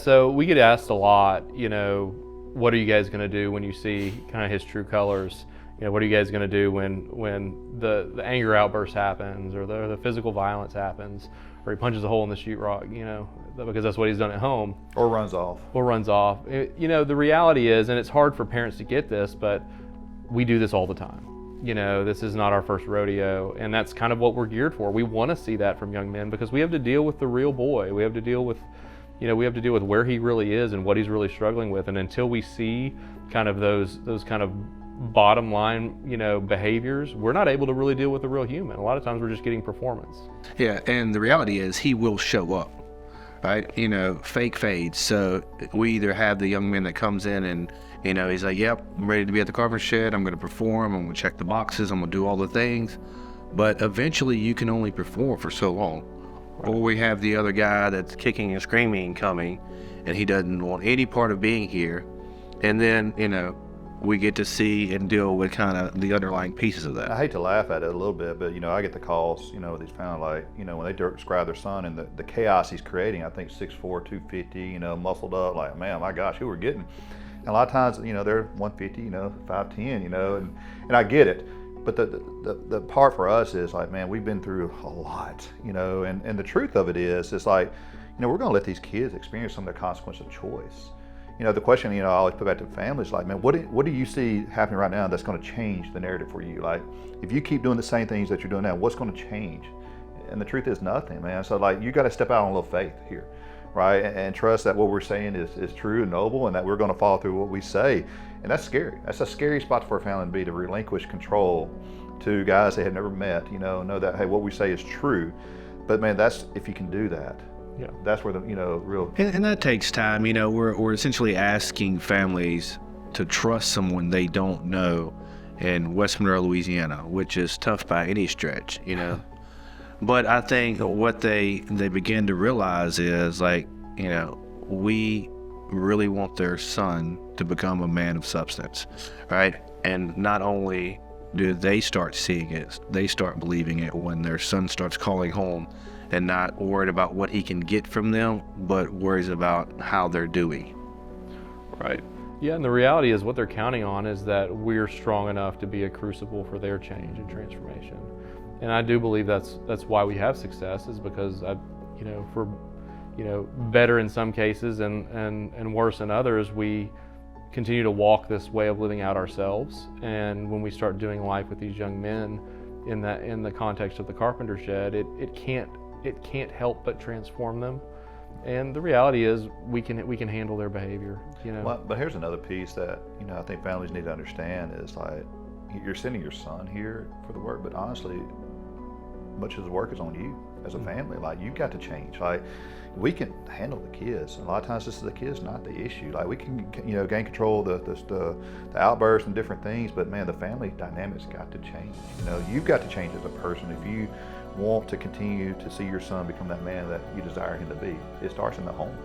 So we get asked a lot, what are you guys going to do when you see kind of his true colors? What are you guys going to do when the anger outburst happens, or the physical violence happens, or he punches a hole in the sheetrock, because that's what he's done at home. Or runs off. The reality is, and it's hard for parents to get this, but we do this all the time. This is not our first rodeo, and that's kind of what we're geared for. We want to see that from young men because we have to deal with the real boy. We have to deal with where he really is and what he's really struggling with. And until we see kind of those kind of bottom line, behaviors, we're not able to really deal with the real human. A lot of times we're just getting performance. Yeah, and the reality is he will show up, right? Fake fades. So we either have the young man that comes in and, he's like, yep, I'm ready to be at the carpenter shed. I'm going to perform. I'm going to check the boxes. I'm going to do all the things. But eventually you can only perform for so long. Right. Or we have the other guy that's kicking and screaming coming, and he doesn't want any part of being here. And then, we get to see and deal with kind of the underlying pieces of that. I hate to laugh at it a little bit, but I get the calls, these found when they describe their son and the chaos he's creating. I think 6'4", 250, muscled up, like, man, my gosh, who we're getting. And a lot of times, they're 150, 5'10", and I get it. But the part for us is like, man, we've been through a lot, and the truth of it is, it's like, we're gonna let these kids experience some of the consequence of choice. The question, I always put back to families, like, man, what do you see happening right now that's going to change the narrative for you? Like, if you keep doing the same things that you're doing now, what's going to change? And the truth is nothing, man. So, like, you got to step out on a little faith here, right? And trust that what we're saying is true and noble, and that we're going to follow through what we say. And that's scary. That's a scary spot for a family to be, to relinquish control to guys they have never met, know that, hey, what we say is true. But, man, that's, if you can do that, yeah, that's where the real and that takes time. We're essentially asking families to trust someone they don't know in West Monroe, Louisiana, which is tough by any stretch. But I think what they begin to realize is, like, we really want their son to become a man of substance, right? And not only do they start seeing it, they start believing it when their son starts calling home and not worried about what he can get from them, but worries about how they're doing. Right. Yeah, and the reality is what they're counting on is that we're strong enough to be a crucible for their change and transformation. And I do believe that's why we have success, is because for better in some cases and worse in others, we continue to walk this way of living out ourselves. And when we start doing life with these young men in the context of the carpenter shed, it can't help but transform them. And the reality is we can handle their behavior. Well, but here's another piece that I think families need to understand is, like, you're sending your son here for the work, but honestly, much of the work is on you as a family. Like, you've got to change. Like, we can handle the kids. And a lot of times, this is the kids, not the issue. Like, we can gain control of the outbursts and different things, but man, the family dynamics got to change. You've got to change as a person if you want to continue to see your son become that man that you desire him to be. It starts in the home.